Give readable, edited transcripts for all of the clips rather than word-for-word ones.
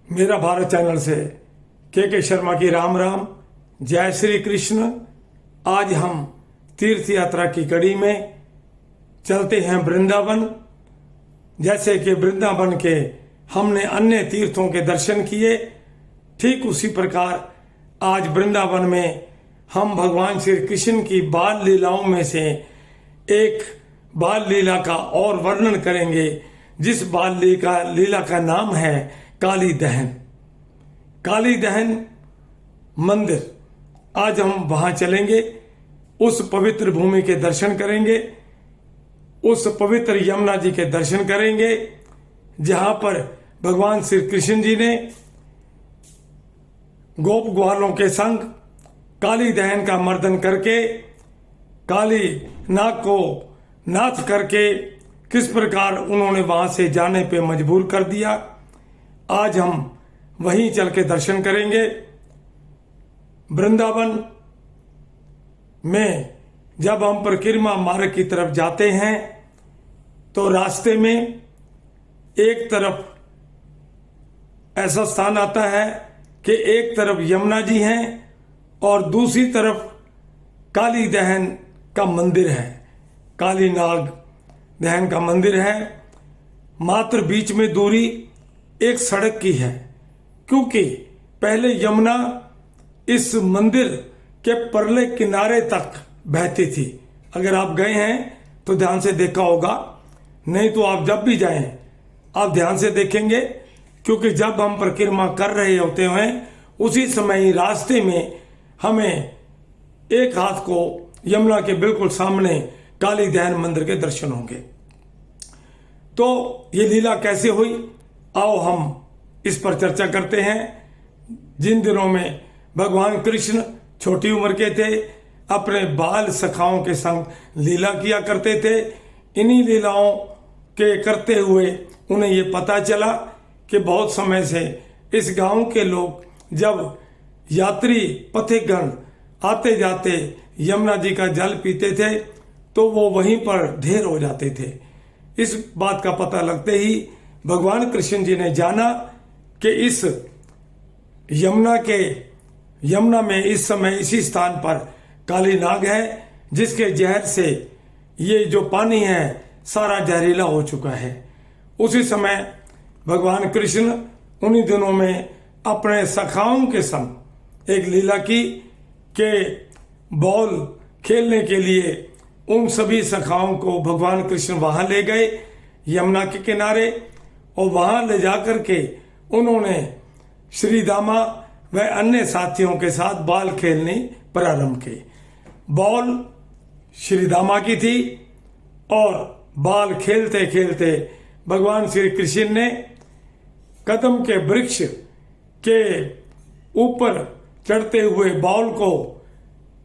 मेरा भारत चैनल से के शर्मा की राम राम। जय श्री कृष्ण। आज हम तीर्थ यात्रा की कड़ी में चलते हैं वृंदावन। जैसे कि वृंदावन के हमने अन्य तीर्थों के दर्शन किए, ठीक उसी प्रकार आज वृंदावन में हम भगवान श्री कृष्ण की बाल लीलाओं में से एक बाल लीला का और वर्णन करेंगे, जिस बाल लीला का नाम है काली दहन। काली दहन मंदिर, आज हम वहां चलेंगे, उस पवित्र भूमि के दर्शन करेंगे, उस पवित्र यमुना जी के दर्शन करेंगे, जहां पर भगवान श्री कृष्ण जी ने गोप ग्वालों के संग काली दहन का मर्दन करके काली नाग को नाथ करके किस प्रकार उन्होंने वहां से जाने पे मजबूर कर दिया। आज हम वहीं चल के दर्शन करेंगे। वृंदावन में जब हम परिक्रमा मार्ग की तरफ जाते हैं तो रास्ते में एक तरफ ऐसा स्थान आता है कि एक तरफ यमुना जी हैं और दूसरी तरफ काली दहन का मंदिर है, काली नाग दहन का मंदिर है। मात्र बीच में दूरी एक सड़क की है, क्योंकि पहले यमुना इस मंदिर के परले किनारे तक बहती थी। अगर आप गए हैं तो ध्यान से देखा होगा, नहीं तो आप जब भी जाएं आप ध्यान से देखेंगे, क्योंकि जब हम परिक्रमा कर रहे होते हैं उसी समय ही रास्ते में हमें एक हाथ को यमुना के बिल्कुल सामने काली दहन मंदिर के दर्शन होंगे। तो ये लीला कैसे हुई, आओ हम इस पर चर्चा करते हैं। जिन दिनों में भगवान कृष्ण छोटी उम्र के थे, अपने बाल सखाओं के संग लीला किया करते थे। इन्हीं लीलाओं के करते हुए उन्हें ये पता चला कि बहुत समय से इस गांव के लोग जब यात्री पथिकगण आते जाते यमुना जी का जल पीते थे तो वो वहीं पर ढेर हो जाते थे। इस बात का पता लगते ही भगवान कृष्ण जी ने जाना कि इस यमुना में इस समय इसी स्थान पर काली नाग है, जिसके जहर से ये जो पानी है सारा जहरीला हो चुका है। उसी समय भगवान कृष्ण उन्हीं दिनों में अपने सखाओं के संग एक लीला की कि बॉल खेलने के लिए उन सभी सखाओं को भगवान कृष्ण वहां ले गए यमुना के किनारे, और वहां ले जाकर के उन्होंने श्री दामा व अन्य साथियों के साथ बाल खेलने प्रारंभ किए। बॉल श्री दामा की थी और बाल खेलते खेलते भगवान श्री कृष्ण ने कदम के वृक्ष के ऊपर चढ़ते हुए बॉल को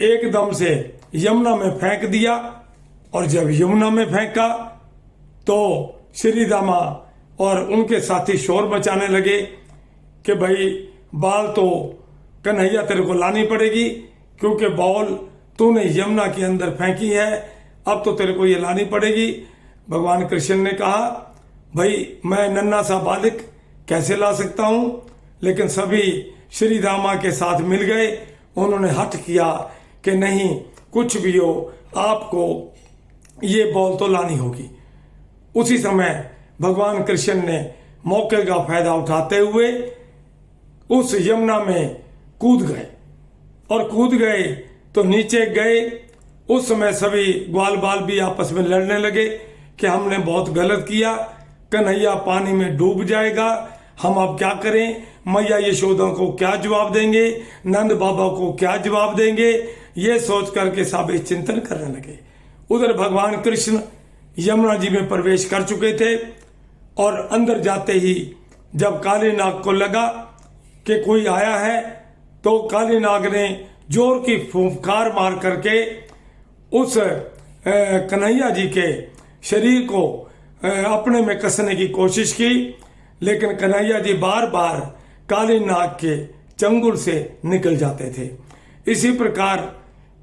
एकदम से यमुना में फेंक दिया। और जब यमुना में फेंका तो श्री दामा और उनके साथी शोर मचाने लगे कि भाई बाल तो कन्हैया तेरे को लानी पड़ेगी, क्योंकि बॉल तूने यमुना के अंदर फेंकी है, अब तो तेरे को ये लानी पड़ेगी। भगवान कृष्ण ने कहा, भाई मैं नन्हा सा बालक कैसे ला सकता हूं, लेकिन सभी श्री दामा के साथ मिल गए। उन्होंने हठ किया कि नहीं, कुछ भी हो आपको ये बॉल तो लानी होगी। उसी समय भगवान कृष्ण ने मौके का फायदा उठाते हुए उस यमुना में कूद गए, और कूद गए तो नीचे गए। उस समय सभी ग्वाल बाल भी आपस में लड़ने लगे कि हमने बहुत गलत किया, कन्हैया पानी में डूब जाएगा, हम अब क्या करें, मैया यशोदा को क्या जवाब देंगे, नंद बाबा को क्या जवाब देंगे, ये सोच करके सभी चिंतन करने लगे। उधर भगवान कृष्ण यमुना जी में प्रवेश कर चुके थे, और अंदर जाते ही जब काली नाग को लगा कि कोई आया है तो काली नाग ने जोर की फुफकार मार करके उस कन्हैया जी के शरीर को अपने में कसने की कोशिश की, लेकिन कन्हैया जी बार बार काली नाग के चंगुल से निकल जाते थे। इसी प्रकार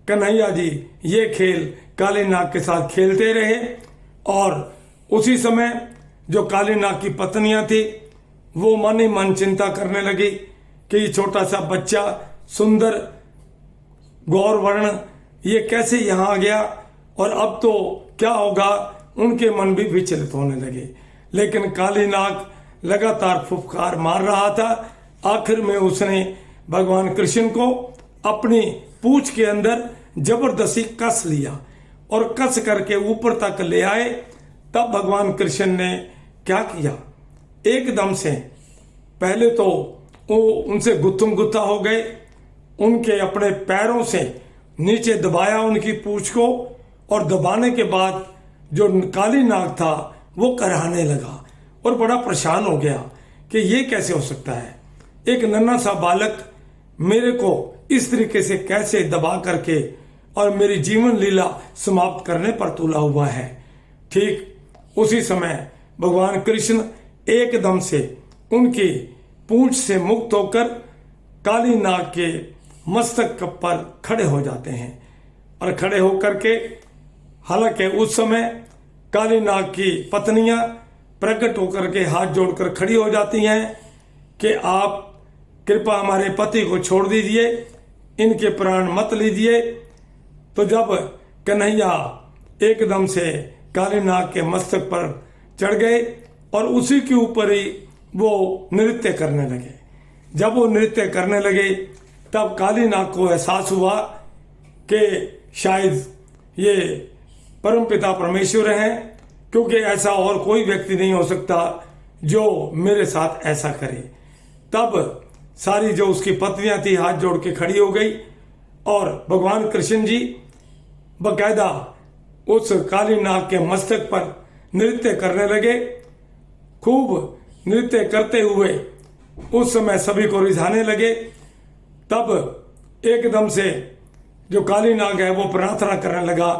कन्हैया जी ये खेल काली नाग के साथ खेलते रहे, और उसी समय जो काली नाग की पत्नियां थी वो मन ही मन चिंता करने लगी कि ये छोटा सा बच्चा सुंदर गौर वर्ण ये कैसे यहाँ आ गया और अब तो क्या होगा। उनके मन भी विचलित होने लगे। लेकिन काली नाग लगातार फुफकार मार रहा था। आखिर में उसने भगवान कृष्ण को अपनी पूंछ के अंदर जबरदस्ती कस लिया और कस करके ऊपर तक ले आए। तब भगवान कृष्ण ने क्या किया, एकदम से पहले तो वो उनसे गुत्थम गुत्था हो गए, उनके अपने पैरों से नीचे दबाया उनकी पूंछ को और दबाने के बाद जो काली नाग था वो कराहने लगा और बड़ा परेशान हो गया कि ये कैसे हो सकता है। एक नन्हा सा बालक मेरे को इस तरीके से कैसे दबा करके और मेरी जीवन लीला समाप्त करने पर तुला हुआ है। ठीक उसी समय भगवान कृष्ण एकदम से उनकी पूंछ से मुक्त होकर काली नाग के मस्तक पर खड़े हो जाते हैं और खड़े होकर के, हालांकि उस समय काली नाग की पत्नियां प्रकट होकर के हाथ जोड़कर खड़ी हो जाती हैं कि आप कृपा हमारे पति को छोड़ दीजिए, इनके प्राण मत लीजिए। तो जब कन्हैया एकदम से काली नाग के मस्तक पर चढ़ गए और उसी के ऊपर ही वो नृत्य करने लगे। जब वो नृत्य करने लगे तब काली नाग को एहसास हुआ कि शायद ये परमपिता परमेश्वर हैं, क्योंकि ऐसा और कोई व्यक्ति नहीं हो सकता जो मेरे साथ ऐसा करे। तब सारी जो उसकी पत्नियां थी हाथ जोड़ के खड़ी हो गई और भगवान कृष्ण जी बकायदा उस काली नाग के मस्तक पर नृत्य करने लगे। खूब नृत्य करते हुए उस समय सभी को रिझाने लगे। तब एकदम से जो काली नाग है वो प्रार्थना करने लगा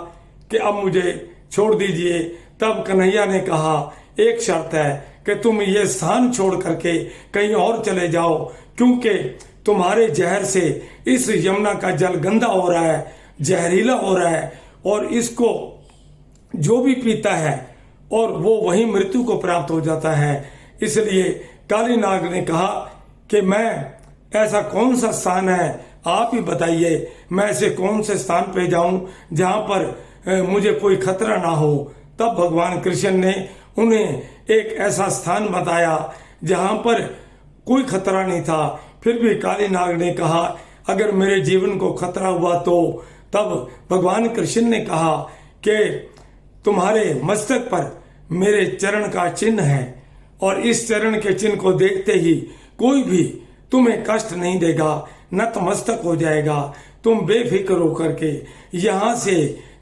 कि अब मुझे छोड़ दीजिए। तब कन्हैया ने कहा, एक शर्त है कि तुम ये स्थान छोड़ करके कहीं और चले जाओ, क्योंकि तुम्हारे जहर से इस यमुना का जल गंदा हो रहा है, जहरीला हो रहा है और इसको जो भी पीता है और वो वही मृत्यु को प्राप्त हो जाता है। इसलिए काली नाग ने कहा कि मैं ऐसा कौन सा स्थान है आप ही बताइए, मैं ऐसे कौन से स्थान पे जाऊं जहां पर मुझे कोई खतरा ना हो। तब भगवान कृष्ण ने उन्हें एक ऐसा स्थान बताया जहां पर कोई खतरा नहीं था। फिर भी काली नाग ने कहा, अगर मेरे जीवन को खतरा हुआ तो। तब भगवान कृष्ण ने कहा कि तुम्हारे मस्तक पर मेरे चरण का चिन्ह है और इस चरण के चिन्ह को देखते ही कोई भी तुम्हें कष्ट नहीं देगा, नतमस्तक हो जाएगा। तुम बेफिक्र होकर के यहाँ से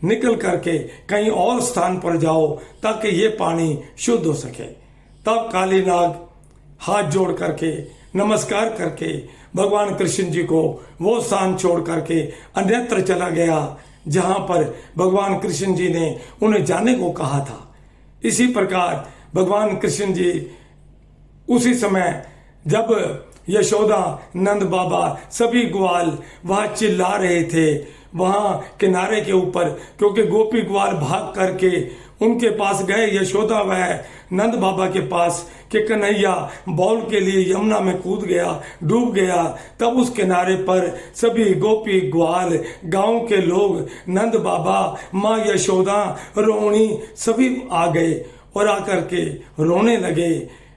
निकल करके कहीं और स्थान पर जाओ ताकि ये पानी शुद्ध हो सके। तब काली नाग हाथ जोड़ करके नमस्कार करके भगवान कृष्ण जी को वो स्थान छोड़ करके अन्यत्र चला गया जहां पर भगवान कृष्ण जी ने उन्हें जाने को कहा था। इसी प्रकार भगवान कृष्ण जी उसी समय जब यशोदा, नंद बाबा, सभी ग्वाल वहां चिल्ला रहे थे वहां किनारे के ऊपर, क्योंकि गोपी ग्वाल भाग करके उनके पास गए यशोदा व नंद बाबा के पास कि कन्हैया बॉल के लिए यमुना में कूद गया, डूब गया। तब उस किनारे पर सभी गोपी ग्वाल, गांव के लोग, नंद बाबा, माँ यशोदा, रोहिणी सभी आ गए और आकर के रोने लगे।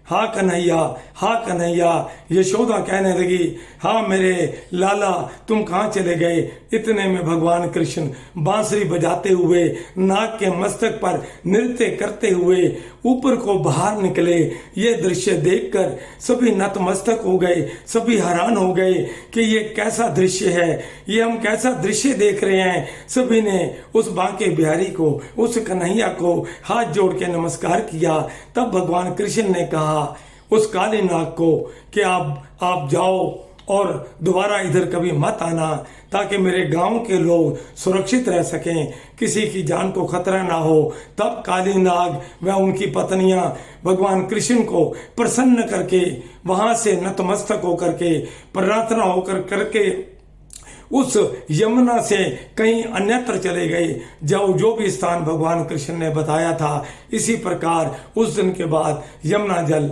हाँ कन्हैया, हाँ कन्हैया। यशोदा कहने लगी, हाँ मेरे लाला तुम कहाँ चले गए। इतने में भगवान कृष्ण बांसुरी बजाते हुए नाग के मस्तक पर नृत्य करते हुए ऊपर को बाहर निकले। ये दृश्य देखकर सभी नतमस्तक हो गए, सभी हैरान हो गए कि ये कैसा दृश्य है, ये हम कैसा दृश्य देख रहे हैं। सभी ने उस बांके बिहारी को, उस कन्हैया को हाथ जोड़ के नमस्कार किया। तब भगवान कृष्ण ने कहा उस काली नाग को कि आप जाओ और दोबारा इधर कभी मत आना, ताकि मेरे गांव के लोग सुरक्षित रह सकें, किसी की जान को खतरा ना हो। तब काली नाग व उनकी पत्नियां भगवान कृष्ण को प्रसन्न करके वहां से नतमस्तक होकर के प्रार्थना होकर करके उस यमुना से कहीं अन्यत्र चले गए, जो भी स्थान भगवान कृष्ण ने बताया था। इसी प्रकार उस दिन के बाद यमुना जल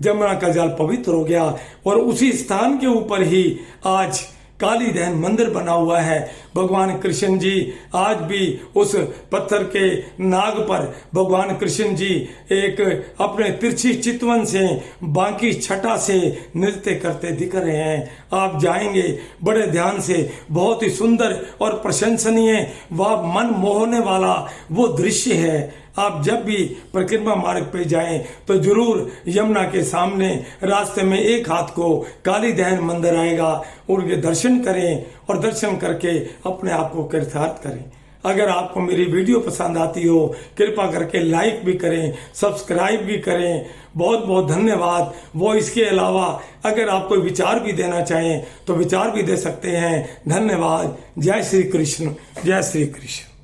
जमुना का जल पवित्र हो गया और उसी स्थान के ऊपर ही आज काली दहन मंदिर बना हुआ है। भगवान कृष्ण जी आज भी उस पत्थर के नाग पर भगवान कृष्ण जी एक अपने तिरछी चितवन से बांकी छटा से नृत्य करते दिख रहे हैं। आप जाएंगे बड़े ध्यान से, बहुत ही सुंदर और प्रशंसनीय व मन मोहने वाला वो दृश्य है। आप जब भी परिक्रमा मार्ग पे जाएं तो जरूर यमुना के सामने रास्ते में एक हाथ को काली दहन मंदिर आएगा, उनके दर्शन करें और दर्शन करके अपने आप को कृतार्थ करें। अगर आपको मेरी वीडियो पसंद आती हो कृपा करके लाइक भी करें, सब्सक्राइब भी करें। बहुत बहुत धन्यवाद। वो इसके अलावा अगर आप कोई विचार भी देना चाहें तो विचार भी दे सकते हैं। धन्यवाद। जय श्री कृष्ण, जय श्री कृष्ण।